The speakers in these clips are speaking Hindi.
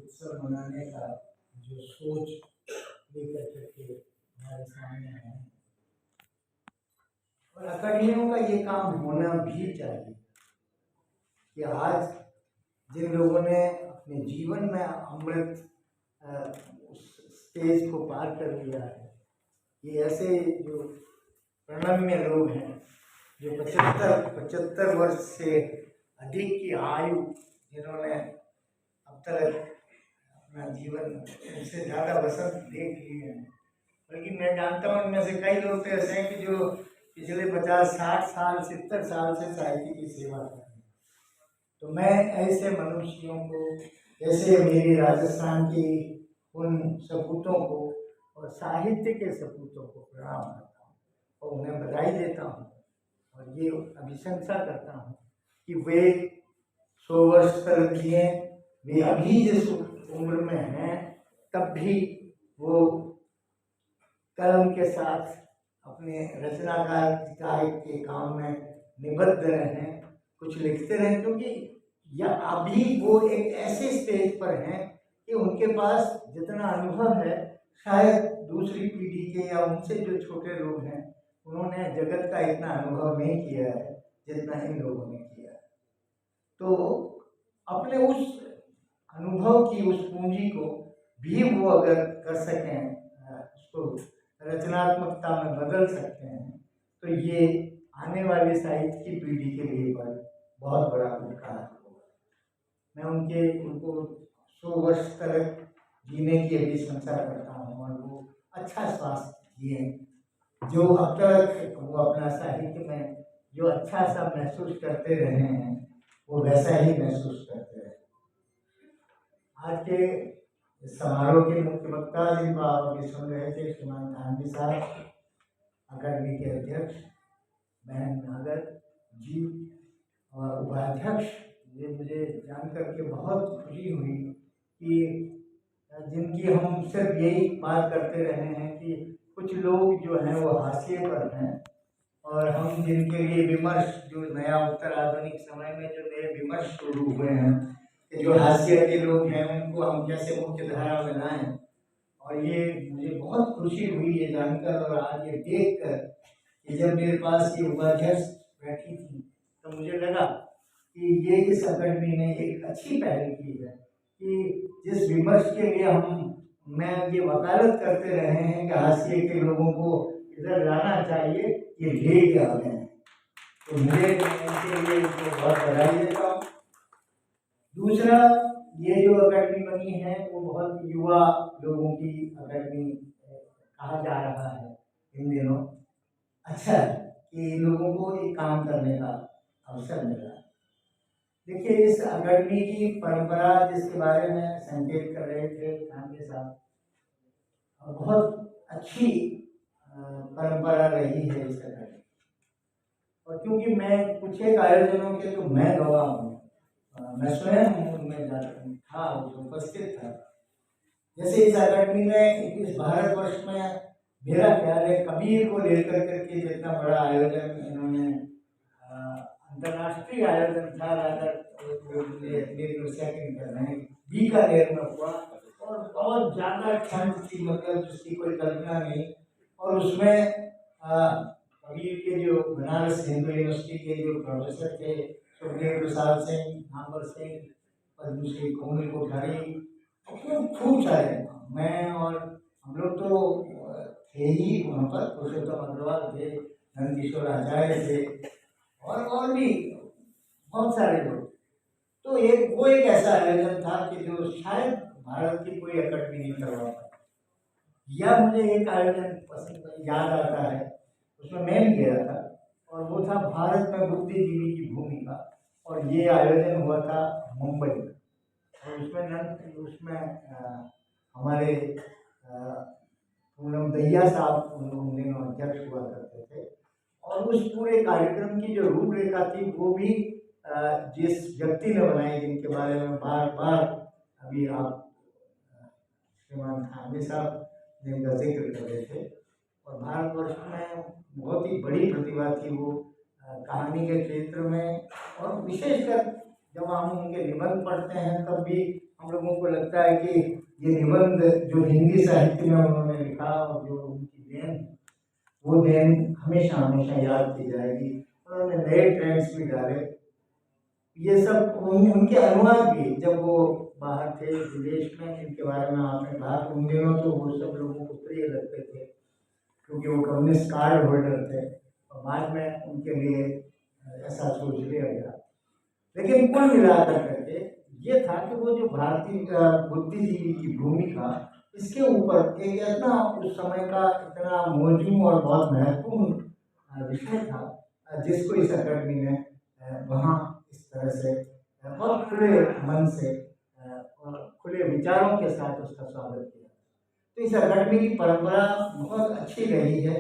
उत्सव मनाने का जो सोच लेकर के हमारे सामने है, और अकेडमियों का ये काम होना भी चाहिए कि आज जिन लोगों ने अपने जीवन में अमृत उस स्टेज को पार कर लिया है, ये ऐसे जो प्रणम्य लोग हैं जो 75 वर्ष से अधिक की आयु जिन्होंने अब तक अपना जीवन उससे ज़्यादा वसंत देख लिए हैं। बल्कि मैं जानता हूँ इनमें से कई लोग तो ऐसे हैं कि जो पिछले 50-60 साल 70 साल से साहित्य की सेवा कर रहे हैं। तो मैं ऐसे मनुष्यों को, जैसे मेरी राजस्थान की उन सपूतों को और साहित्य के सपूतों को प्रणाम करता हूँ और उन्हें बधाई देता हूँ और ये अभिशंसा करता हूँ कि वे 100 वर्ष तक जिए। वे अभी जिस उम्र में हैं तब भी वो कलम के साथ अपने रचनाकार के काम में निबद्ध रहें, कुछ लिखते रहें, क्योंकि या अभी वो एक ऐसे स्टेज पर हैं कि उनके पास जितना अनुभव है शायद दूसरी पीढ़ी के या उनसे जो छोटे लोग हैं उन्होंने जगत का इतना अनुभव नहीं किया है जितना इन लोगों ने किया है। तो अपने उस अनुभव की उस पूंजी को भी वो अगर कर सकें, उसको रचनात्मकता में बदल सकते हैं, तो ये आने वाली साहित्य की पीढ़ी के लिए पर बहुत बड़ा उपकार होगा। मैं उनको 100 वर्ष तक जीने की अभिशंसा करता हूँ और वो अच्छा स्वास्थ्य जिए, जो अब तक वो अपना साहित्य में जो अच्छा सा महसूस करते रहे हैं वो वैसा ही महसूस करते रहे। आज के समारोह के मुख्य वक्ता जिनको आप अभी सुन रहे थे, श्रीमान थानवी साहब, अकादमी के अध्यक्ष बहन नागर जी और उपाध्यक्ष, ये मुझे जान करके बहुत खुशी हुई कि जिनकी हम सिर्फ यही बात करते रहे हैं कि कुछ लोग जो हैं वो हाशिए पर हैं और हम जिनके लिए विमर्श, जो नया उत्तर आधुनिक समय में जो नए विमर्श शुरू हुए हैं कि जो हाशिए के लोग हैं उनको हम कैसे मुख्य धारा में लाएं। और ये मुझे बहुत खुशी हुई ये जानकर और आज ये देख कर कि जब मेरे पास ये उपाध्यक्ष बैठी थी तो मुझे लगा कि ये इस अकादमी ने एक अच्छी पहल की है कि जिस विमर्श के लिए मैं ये वकालत करते रहे हैं कि हाशिए के लोगों को इधर लाना चाहिए, ये लेके आ गए। तो मुझे इनके लिए बहुत बधाई देता हूँ। दूसरा, ये जो अकादमी बनी है वो बहुत युवा लोगों की अकादमी कहा जा रहा है इन दिनों। अच्छा है कि लोगों को एक काम करने का अवसर मिला। देखिए, इस अकादमी की परंपरा जिसके बारे में संकेत कर रहे थे थानवी साहब, बहुत अच्छी परंपरा रही है इस अकादमी। और क्योंकि मैं कुछ एक आयोजनों के तो मैं गवाह हूँ, मैं स्वयं उनमें था, उपस्थित था। जैसे इस अकादमी में इस भारतवर्ष में मेरा ख्याल है कबीर को लेकर करके जितना बड़ा आयोजन इन्होंने, अंतर्राष्ट्रीय आयोजन था, बीकानेर में हुआ और बहुत ज़्यादा ठंड थी, मतलब जिसकी कोई कल्पना नहीं। और उसमें कबीर के जो बनारस हिंदू यूनिवर्सिटी के जो प्रोफेसर थे, सुखदेव प्रसाद सिंह, नामवर सिंह, पद्मश्री कोमल कोठारी, खूब सारे, मैं और हम लोग तो थे ही वहाँ पर, पुरुषोत्तम अग्रवाल थे, नंदकिशोर आचार्य थे और भी बहुत सारे लोग। तो वो एक ऐसा आयोजन था कि जो शायद भारत की कोई अकादमी नहीं करवा पाई। या मुझे एक आयोजन पसंद याद आता है, उसमें मैं भी गया था और वो था भारत में बुद्धिजीवी की भूमिका, और ये आयोजन हुआ था मुंबई में। और उसमें हमारे पूनम दहिया साहब उन दिनों अध्यक्ष हुआ करते थे। और उस पूरे कार्यक्रम की जो रूपरेखा थी वो भी जिस व्यक्ति ने बनाई, जिनके बारे में बार बार अभी आप श्रीमान थानवी साहब जिनका जिक्र कर रहे थे, और भारतवर्ष में बहुत ही बड़ी प्रतिभा थी वो कहानी के क्षेत्र में। और विशेषकर जब हम उनके निबंध पढ़ते हैं तब भी हम लोगों को लगता है कि ये निबंध जो हिंदी साहित्य में उन्होंने लिखा और जो उनकी देन, वो देन हमेशा हमेशा याद की जाएगी। उन्होंने नए ट्रेंड्स भी डाले, ये सब उनके अनुवाद भी, जब वो बाहर थे विदेश में, इनके बारे में आपने कहा, उन दिनों तो वो सब लोगों को प्रिय लगते थे क्योंकि वो कम्युनिस्ट कार्ड होल्डर थे, और बाद में उनके लिए ऐसा सोच लिया गया। लेकिन कुल मिलाकर करके ये था कि वो जो भारतीय बुद्धिजीवी की भूमिका, इसके ऊपर एक इतना उस समय का इतना मौजूद और बहुत महत्वपूर्ण विषय था, जिसको इस अकेडमी ने वहाँ इस तरह से बहुत खुले मन से और खुले विचारों के साथ उसका स्वागत किया। तो इस अकेडमी की परंपरा बहुत अच्छी रही है।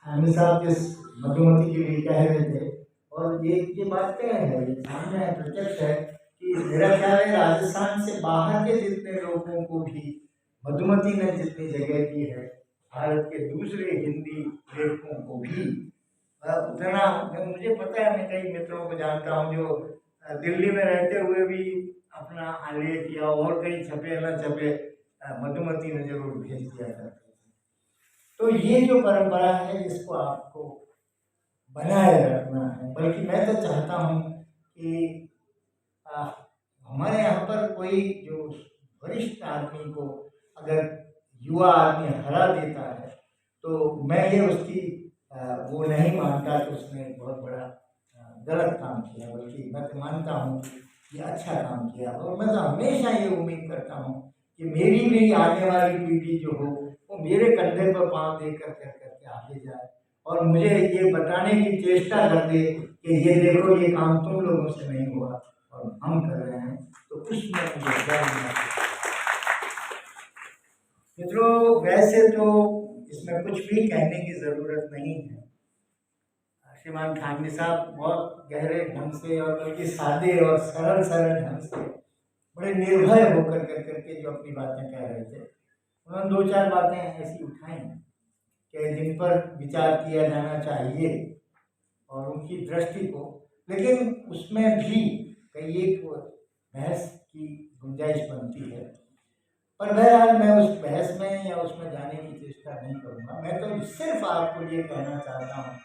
हामी साहब जिस मधुमती के लिए कह रहे थे, और ये बात तय है, ये सामने है, प्रत्यक्ष है कि मेरा ख्याल है राजस्थान से बाहर के जितने लोगों को भी मधुमती ने जितनी जगह दी है, भारत के दूसरे हिंदी लेखकों को भी उतना, मुझे पता है, मैं कई मित्रों को जानता हूँ जो दिल्ली में रहते हुए भी अपना आलेख या और कहीं छपे न छपे मधुमती ने जरूर भेज दिया करते थे। तो ये जो परंपरा है इसको आपको बनाए रखना है। बल्कि मैं तो चाहता हूँ कि हमारे यहाँ पर कोई जो वरिष्ठ आदमी को अगर युवा आदमी हरा देता है, तो मैं ये उसकी वो नहीं मानता कि उसने बहुत बड़ा गलत काम किया, बल्कि मैं तो मानता हूँ कि अच्छा काम किया। और मैं तो हमेशा ये उम्मीद करता हूँ कि मेरी भी आने वाली पीढ़ी जो हो, वो मेरे कंधे पर पाँव देकर करके आगे जाए और मुझे ये बताने की चेष्टा कर दे कि ये देखो, ये काम तुम लोगों से नहीं हुआ और हम कर रहे हैं। तो उसमें मुझे मित्रों, वैसे तो इसमें कुछ भी कहने की जरूरत नहीं है। श्रीमान खानवी साहब बहुत गहरे ढंग से और बल्कि सादे और सरल ढंग से बड़े निर्भय होकर करके जो अपनी बातें कह रहे थे, उन्होंने दो चार बातें ऐसी उठाई कि जिन पर विचार किया जाना चाहिए और उनकी दृष्टि को, लेकिन उसमें भी कई एक बहस की गुंजाइश बनती है। पर बहरहाल मैं उस बहस में या उसमें जाने की चेष्टा नहीं करूँगा। मैं तो सिर्फ आपको ये कहना चाहता हूँ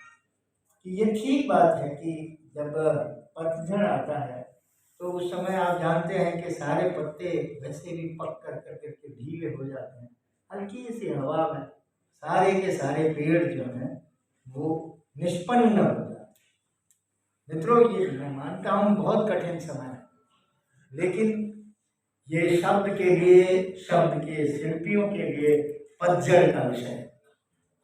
कि ये ठीक बात है कि जब पतझड़ आता है तो उस समय आप जानते हैं कि सारे पत्ते वैसे भी पक कर ढीले हो जाते हैं। हल्की सी हवा में सारे के सारे पेड़ जो हैं वो निष्पन्न हो जाते हैं। मित्रों, ये मैं मानता हूँ बहुत कठिन समय है, लेकिन ये शब्द के लिए, शब्द के शिल्पियों के लिए पतझड़ का विषय है।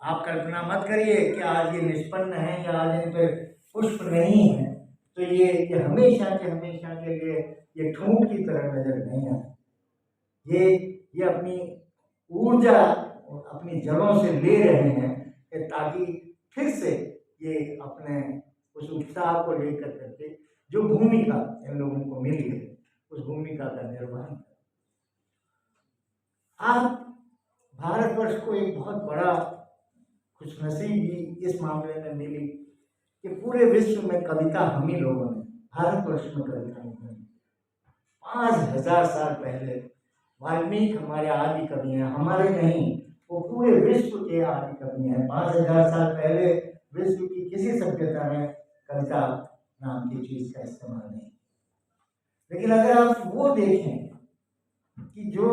आप कल्पना मत करिए कि आज ये निष्पन्न है या आज इन पर पुष्प नहीं है तो ये हमेशा के लिए ये ठूंठ की तरह नजर नहीं आए। ये अपनी ऊर्जा अपनी जड़ों से ले रहे हैं ताकि फिर से ये अपने उस उत्साह को लेकर करके जो भूमिका इन लोगों को मिली है उस भूमिका का निर्वहन करें। आप भारतवर्ष को एक बहुत बड़ा खुशनसीबी इस मामले में मिली कि पूरे विश्व में कविता हम ही लोगों ने, भारतवर्ष में कविता नहीं। 5000 साल पहले वाल्मीकि हमारे आदि कवि हैं, हमारे नहीं, वो पूरे विश्व के आदि कवि हैं। 5000 साल पहले विश्व की किसी सभ्यता में कविता नाम की चीज का इस्तेमाल नहीं। लेकिन अगर आप वो देखें कि जो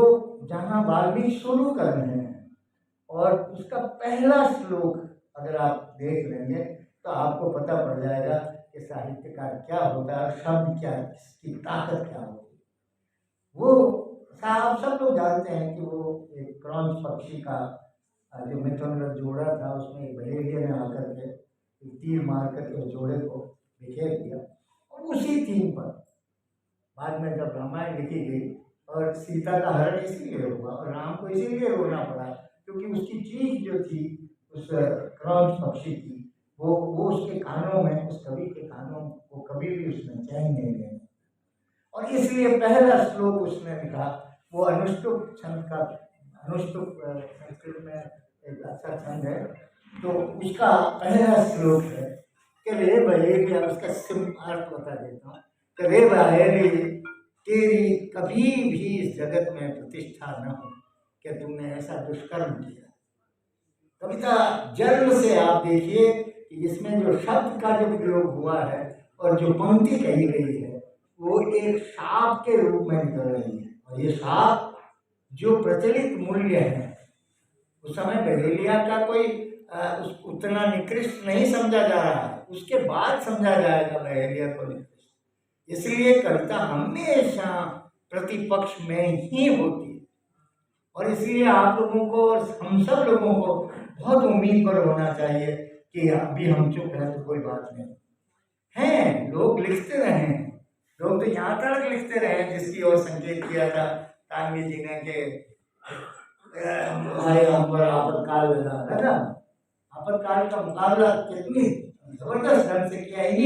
जहाँ वाल्मीकि शुरू कर रहे हैं और उसका पहला श्लोक अगर आप देख लेंगे तो आपको पता पड़ जाएगा कि साहित्यकार क्या होता है, शब्द क्या, इसकी ताकत क्या होती है। वो आप सब लोग जानते हैं कि वो एक क्रॉन्च पक्षी का जो मिथुन जोड़ा था, उसमें एक बहेलिया ने आकर के तीर मार करके जोड़े को बिखेर दिया। और उसी थीम पर बाद में जब रामायण लिखी गई और सीता का हरण इसीलिए हुआ और राम को इसीलिए रोना पड़ा क्योंकि उसकी चीख जो थी उस क्रॉन्च पक्षी की, वो उसके कानों में, उस कवि के कानों को कभी भी उसने चैन नहीं दिया। और इसलिए पहला श्लोक उसने लिखा, वो अनुष्टुप छंद का, अनुष्टुप संस्कृत में एक अच्छा छंद है, तो उसका पहला श्लोक है कि रे बहेलिया, उसका अर्थ बता देता हूँ कि रे बहेली तेरी कभी भी इस जगत में प्रतिष्ठा न हो कि तुमने ऐसा दुष्कर्म किया। कविता जन्म से आप देखिए कि इसमें जो शब्द का जो प्रयोग हुआ है और जो पंक्ति कही गई है वो एक शाप के रूप में निकल रही है। और ये शाप जो प्रचलित मूल्य है, उस समय बहेलिया का कोई उतना निकृष्ट नहीं समझा जा रहा है, उसके बाद समझा जाएगा बहेलिया को निकृष्ट। इसलिए कविता हमेशा प्रतिपक्ष में ही होती है। और इसलिए आप लोगों को और हम सब लोगों को बहुत उम्मीद पर होना चाहिए कि अभी हम चुप हैं तो कोई बात नहीं है। लोग लिखते रहे, लोग तो यहाँ तक लिखते रहे जिसकी ओर संकेत किया था तानवी जी ने कि हमारे यहाँ पर आपातकाल है ना, आपातकाल का मुकाबला कितनी जबरदस्त ढंग से किया।